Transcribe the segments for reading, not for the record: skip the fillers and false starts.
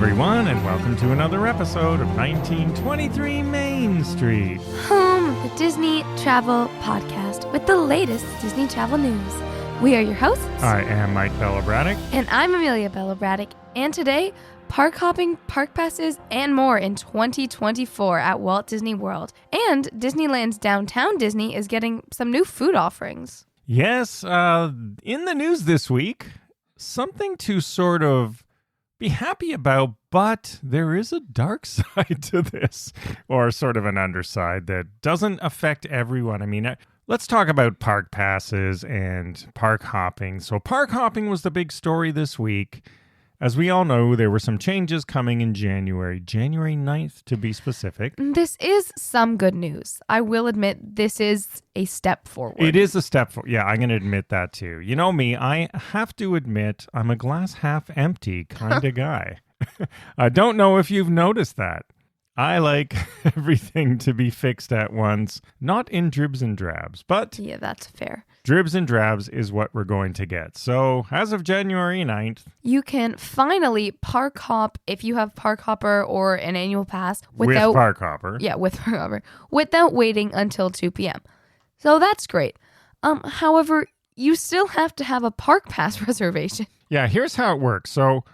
everyone, and welcome to another episode of 1923 Main Street. Home of the Disney Travel Podcast with the latest Disney travel news. We are your hosts. I am Mike Bellabraddock. And I'm Amelia Bellabraddock. And today, park hopping, park passes, and more in 2024 at Walt Disney World. And Disneyland's Downtown Disney is getting some new food offerings. Yes, in the news this week, something to sort of be happy about, but there is a dark side to this, or sort of an underside that doesn't affect everyone. I mean, let's talk about park passes and park hopping. So park hopping was the big story this week. As we all know, there were some changes coming in January 9th to be specific. This is some good news. I will admit this is a step forward. It is a step forward. Yeah, I'm going to admit that too. You know me, I have to admit I'm a glass half empty kind of guy. I don't know if you've noticed that. I like everything to be fixed at once, not in dribs and drabs, but yeah, that's fair. Dribs and drabs is what we're going to get. So as of January 9th, you can finally park hop if you have Park Hopper or an annual pass without with Park Hopper. Yeah, with Park Hopper, without waiting until 2 p.m. So that's great. However, you still have to have a park pass reservation. Yeah, here's how it works. So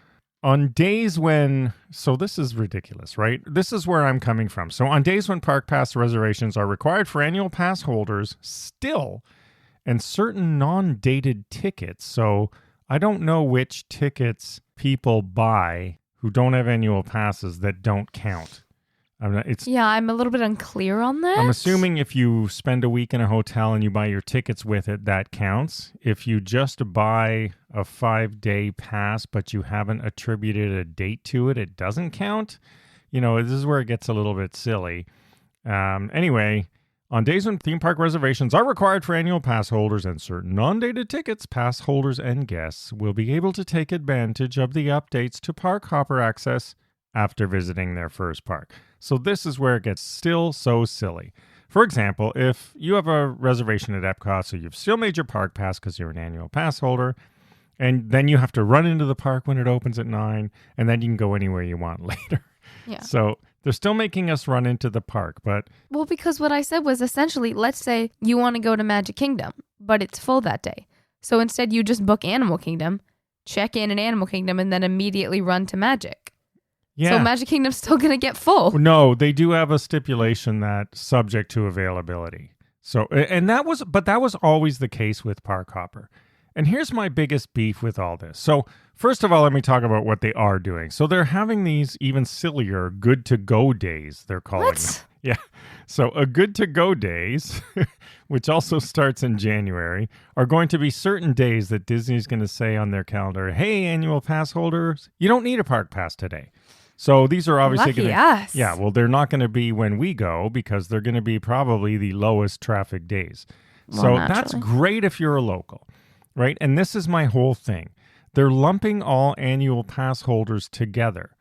on days when, so this is ridiculous, right? This is where I'm coming from. So on days when park pass reservations are required for annual pass holders still, and certain non-dated tickets. So I don't know which tickets people buy who don't have annual passes that don't count. I'm a little bit unclear on that. I'm assuming if you spend a week in a hotel and you buy your tickets with it, that counts. If you just buy a 5-day pass, but you haven't attributed a date to it, it doesn't count. You know, this is where it gets a little bit silly. Anyway, on days when theme park reservations are required for annual pass holders and certain non-dated tickets, pass holders and guests will be able to take advantage of the updates to Park Hopper access after visiting their first park. So this is where it gets still so silly. For example, if you have a reservation at EPCOT, so you've still made your park pass because you're an annual pass holder, and then you have to run into the park when it opens at 9, and then you can go anywhere you want later. Yeah. So they're still making us run into the park, but... Well, because what I said was essentially, let's say you want to go to Magic Kingdom, but it's full that day. So instead you just book Animal Kingdom, check in at Animal Kingdom, and then immediately run to Magic. Yeah. So Magic Kingdom's still going to get full. No, they do have a stipulation that subject to availability. So, and that was always the case with Park Hopper. And here's my biggest beef with all this. So first of all, let me talk about what they are doing. So they're having these even sillier good to go days, they're calling them. Yeah. So a good to go days, which also starts in January, are going to be certain days that Disney's going to say on their calendar, hey, annual pass holders, you don't need a park pass today. So these are obviously going to... Yeah, well, they're not going to be when we go because they're going to be probably the lowest traffic days. Well, so naturally. That's great if you're a local, right? And this is my whole thing. They're lumping all annual pass holders together,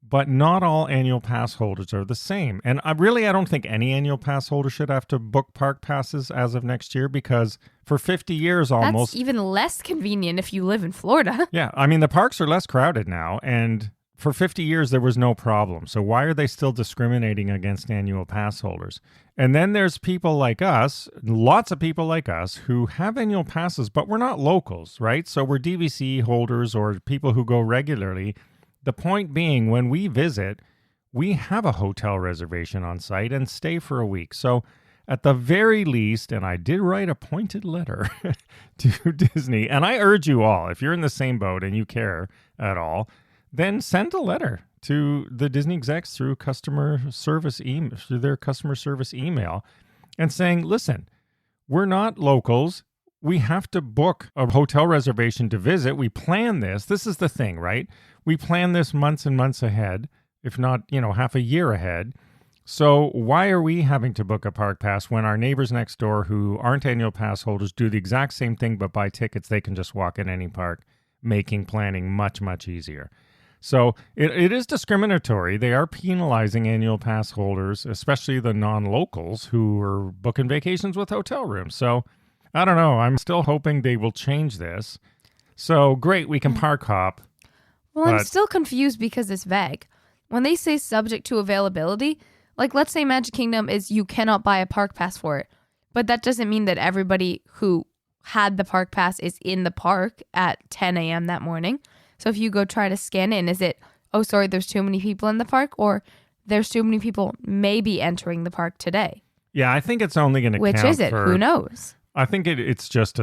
but not all annual pass holders are the same. And I don't think any annual pass holder should have to book park passes as of next year because for 50 years almost... That's even less convenient if you live in Florida. Yeah, I mean, the parks are less crowded now, and... For 50 years, there was no problem. So why are they still discriminating against annual pass holders? And then there's people like us, lots of people like us, who have annual passes, but we're not locals, right? So we're DVC holders or people who go regularly. The point being, when we visit, we have a hotel reservation on site and stay for a week. So at the very least, and I did write a pointed letter to Disney, and I urge you all, if you're in the same boat and you care at all, then send a letter to the Disney execs through their customer service email and saying, listen, we're not locals. We have to book a hotel reservation to visit. We plan this. This is the thing, right? We plan this months and months ahead, if not, half a year ahead. So why are we having to book a park pass when our neighbors next door who aren't annual pass holders do the exact same thing but buy tickets? They can just walk in any park, making planning much, much easier. So it is discriminatory. They are penalizing annual pass holders, especially the non-locals who are booking vacations with hotel rooms. So I don't know. I'm still hoping they will change this. So great, we can park hop. Well, I'm But- still confused because it's vague. When they say subject to availability, like let's say Magic Kingdom is you cannot buy a park pass for it. But that doesn't mean that everybody who had the park pass is in the park at 10 a.m. that morning. So if you go try to scan in, is it, oh, sorry, there's too many people in the park? Or there's too many people maybe entering the park today? Yeah, I think it's only going to count Which is it? for- Who knows? I think it's just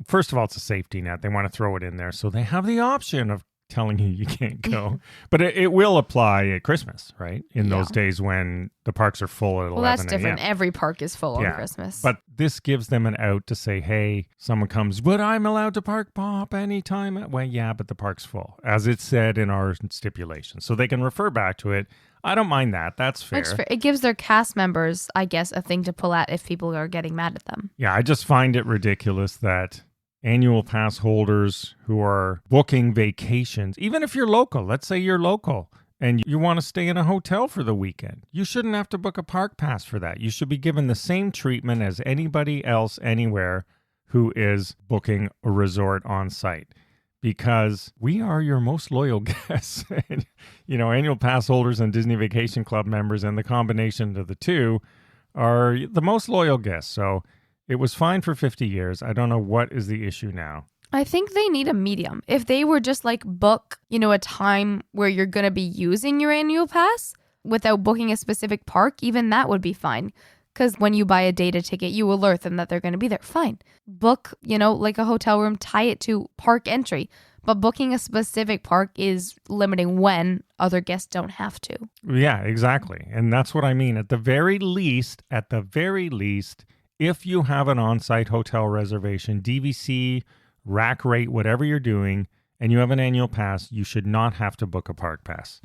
first of all, it's a safety net. They want to throw it in there so they have the option of telling you can't go. But it will apply at Christmas, right? In those days when the parks are full at 11 Well, that's a.m. different. Every park is full on Christmas. But this gives them an out to say, hey, someone comes, but I'm allowed to park pop anytime. Well, yeah, but the park's full, as it said in our stipulation. So they can refer back to it. I don't mind that. That's fair. It gives their cast members, I guess, a thing to pull at if people are getting mad at them. Yeah, I just find it ridiculous that annual pass holders who are booking vacations, even if you're local, let's say you're local and you want to stay in a hotel for the weekend, you shouldn't have to book a park pass for that. You should be given the same treatment as anybody else anywhere who is booking a resort on site, because we are your most loyal guests. Annual pass holders and Disney Vacation Club members, and the combination of the two are the most loyal guests. So it was fine for 50 years. I don't know what is the issue now. I think they need a medium. If they were just like book, a time where you're going to be using your annual pass without booking a specific park, even that would be fine. Because when you buy a data ticket, you alert them that they're going to be there. Fine. Book, like a hotel room, tie it to park entry. But booking a specific park is limiting when other guests don't have to. Yeah, exactly. And that's what I mean. At the very least, if you have an on-site hotel reservation, DVC, rack rate, whatever you're doing, and you have an annual pass, you should not have to book a park pass,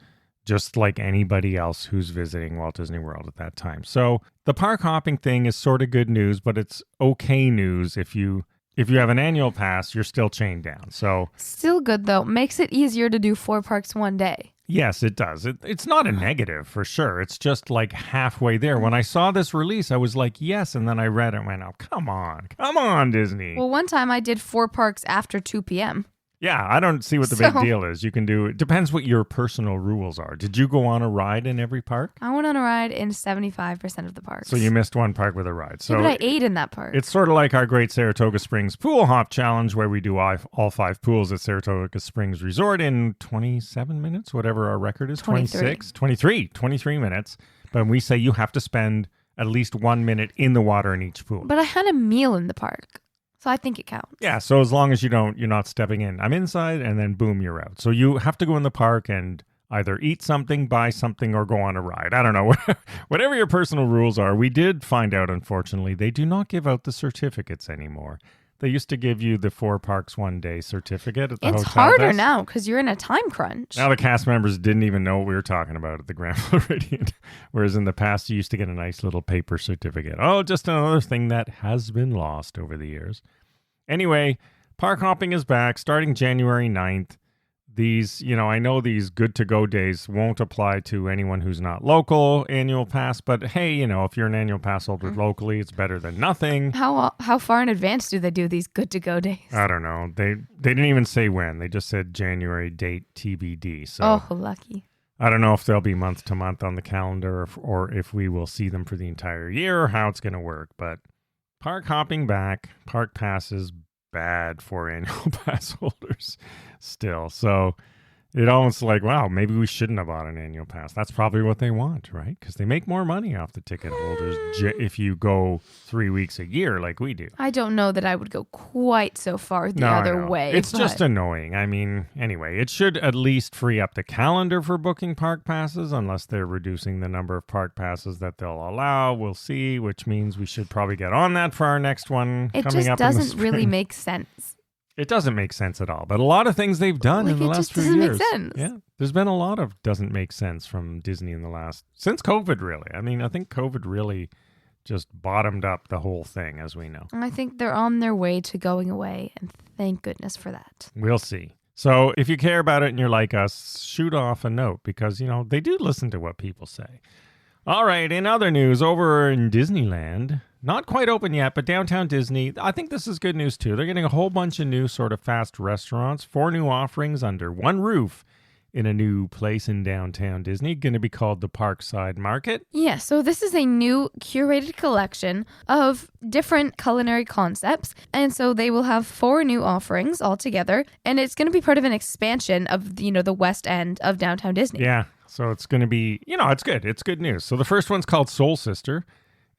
just like anybody else who's visiting Walt Disney World at that time. So the park hopping thing is sort of good news, but it's okay news if you have an annual pass, you're still chained down. So still good, though. Makes it easier to do 4 parks one day. Yes, it does. It's not a negative for sure. It's just like halfway there. When I saw this release, I was like, yes. And then I read it and went, oh, come on, Disney. Well, one time I did 4 parks after 2 p.m. Yeah, I don't see what the big deal is. You can do it. Depends what your personal rules are. Did you go on a ride in every park? I went on a ride in 75% of the parks. So you missed one park with a ride. So but I ate in that park. It's sort of like our Great Saratoga Springs Pool Hop Challenge, where we do all 5 pools at Saratoga Springs Resort in 27 minutes, whatever our record is. 23 minutes. But we say you have to spend at least 1 minute in the water in each pool. But I had a meal in the park. So I think it counts. Yeah, so as long as you're not stepping in. I'm inside, and then boom, you're out. So you have to go in the park and either eat something, buy something, or go on a ride. I don't know. Whatever your personal rules are. We did find out, unfortunately, they do not give out the certificates anymore. They used to give you the 4 parks 1 day certificate at the hotel. It's harder desk. now because you're in a time crunch. Now the cast members didn't even know what we were talking about at the Grand Floridian. Whereas in the past, you used to get a nice little paper certificate. Oh, just another thing that has been lost over the years. Anyway, park hopping is back starting January 9th. These, I know these good to go days won't apply to anyone who's not local annual pass, but hey, if you're an annual pass holder locally, it's better than nothing. How far in advance do they do these good to go days? I don't know. They didn't even say when. They just said January date TBD. So oh, lucky. I don't know if they'll be month to month on the calendar or if we will see them for the entire year or how it's going to work. But park hopping back, park passes bad for annual pass holders still. So it almost like, wow, maybe we shouldn't have bought an annual pass. That's probably what they want, right? Because they make more money off the ticket holders if you go 3 weeks a year like we do. I don't know that I would go quite so far the other way. It's just annoying. I mean, anyway, it should at least free up the calendar for booking park passes, unless they're reducing the number of park passes that they'll allow. We'll see, which means we should probably get on that for our next one coming up in the spring. It just doesn't really make sense. It doesn't make sense at all. But a lot of things they've done in the last few years. It just doesn't make sense. Yeah. There's been a lot of doesn't make sense from Disney in the since COVID, really. I mean, I think COVID really just bottomed up the whole thing, as we know. I think they're on their way to going away, and thank goodness for that. We'll see. So if you care about it and you're like us, shoot off a note because, they do listen to what people say. All right, in other news, over in Disneyland, not quite open yet, but downtown Disney, I think this is good news too. They're getting a whole bunch of new sort of fast restaurants, 4 new offerings under one roof in a new place in downtown Disney, going to be called the Parkside Market. Yeah, so this is a new curated collection of different culinary concepts. And so they will have 4 new offerings altogether. And it's going to be part of an expansion of, the West End of downtown Disney. Yeah, so it's going to be, it's good. It's good news. So the first one's called Soul Sister,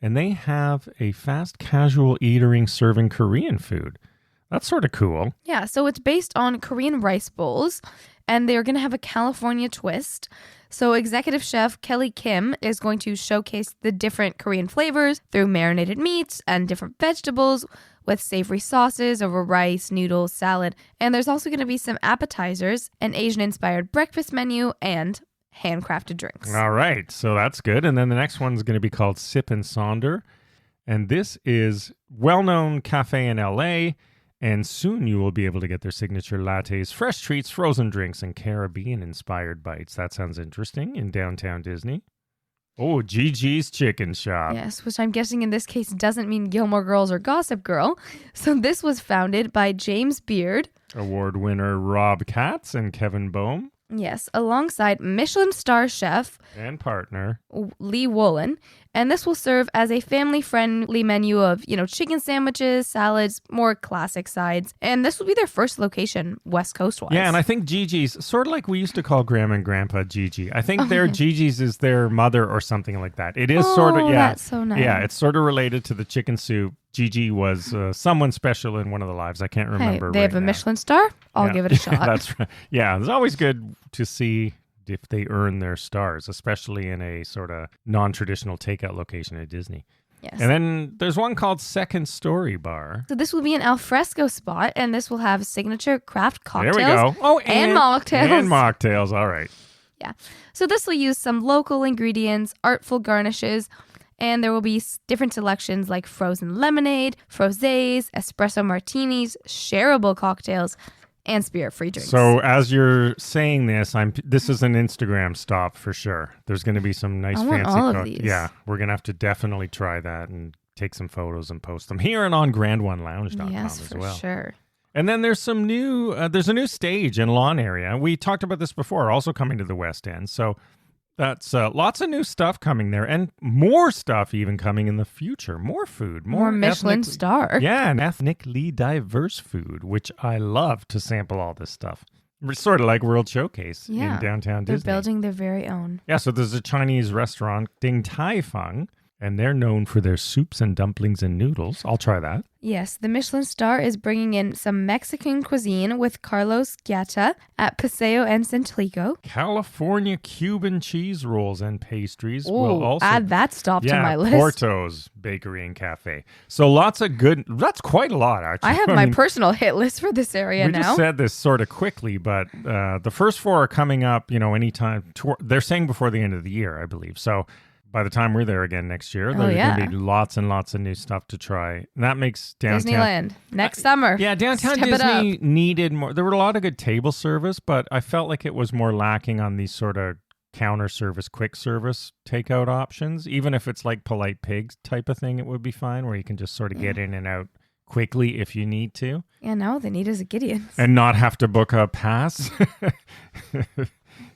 and they have a fast casual eatery serving Korean food. That's sort of cool. Yeah, so it's based on Korean rice bowls, and they're going to have a California twist. So executive chef Kelly Kim is going to showcase the different Korean flavors through marinated meats and different vegetables with savory sauces over rice, noodles, salad. And there's also going to be some appetizers, an Asian-inspired breakfast menu, and handcrafted drinks. All right, so that's good. And then the next one's going to be called Sip and Sonder. And this is well-known cafe in LA. And soon you will be able to get their signature lattes, fresh treats, frozen drinks, and Caribbean-inspired bites. That sounds interesting in downtown Disney. Oh, Gigi's Chicken Shop. Yes, which I'm guessing in this case doesn't mean Gilmore Girls or Gossip Girl. So this was founded by James Beard, award winner Rob Katz and Kevin Boehm. Yes, alongside Michelin star chef and partner Lee Wolin. And this will serve as a family-friendly menu of, chicken sandwiches, salads, more classic sides. And this will be their first location, West Coast-wise. Yeah, and I think Gigi's, sort of like we used to call Grandma and Grandpa Gigi. I think their Gigi's is their mother or something like that. It is sort of, that's so nice. Yeah, it's sort of related to the chicken soup. Gigi was someone special in one of the lives. I can't remember. They have a Michelin star. I'll give it a shot. That's right. Yeah, it's always good to see if they earn their stars, especially in a sort of non-traditional takeout location at Disney. Yes. And then there's one called Second Story Bar. So this will be an alfresco spot, and this will have signature craft cocktails. There we go. Oh, and mocktails. And mocktails. All right. Yeah. So this will use some local ingredients, artful garnishes, and there will be different selections like frozen lemonade, frosés, espresso martinis, shareable cocktails, and spirit-free drinks. So as you're saying this, this is an Instagram stop for sure. There's going to be some nice fancy all of these. Yeah, we're going to have to definitely try that and take some photos and post them here and on GrandOneLounge.com as well. Yes, for sure. And then there's some new, there's a new stage and lawn area. We talked about this before, also coming to the West End. So that's lots of new stuff coming there, and more stuff even coming in the future. More food, more Michelin star. Yeah, and ethnically diverse food, which I love to sample all this stuff. It's sort of like World Showcase in downtown Disney. They're building their very own. Yeah, so there's a Chinese restaurant, Ding Tai Fung, and they're known for their soups and dumplings and noodles. I'll try that. Yes, the Michelin star is bringing in some Mexican cuisine with Carlos Guetta at Paseo and Centlico. California Cuban cheese rolls and pastries will also add that stop to my list. Porto's Bakery and Cafe. So lots of good. That's quite a lot, actually. I have my personal hit list for this area now. We just said this sort of quickly, but the first 4 are coming up. Anytime. They're saying before the end of the year, I believe. So by the time we're there again next year, there's going to be lots and lots of new stuff to try. And that makes downtown Disneyland next summer. Yeah, downtown Disney needed more. There were a lot of good table service, but I felt like it was more lacking on these sort of counter service, quick service takeout options. Even if it's like Polite Pigs type of thing, it would be fine, where you can just sort of get in and out quickly if you need to. Yeah, no, all they need is a Gideon's. And not have to book a pass.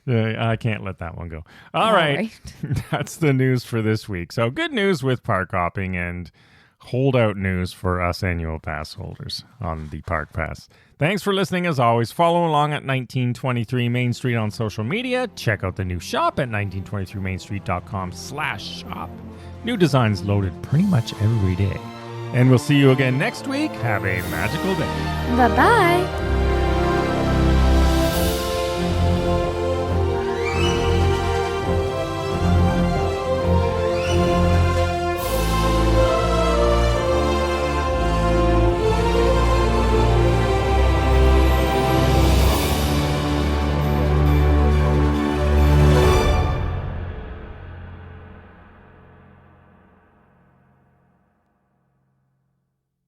I can't let that one go. All right. That's the news for this week. So good news with park hopping and holdout news for us annual pass holders on the Park Pass. Thanks for listening as always. Follow along at 1923 Main Street on social media. Check out the new shop at 1923mainstreet.com/shop. New designs loaded pretty much every day. And we'll see you again next week. Have a magical day. Bye-bye.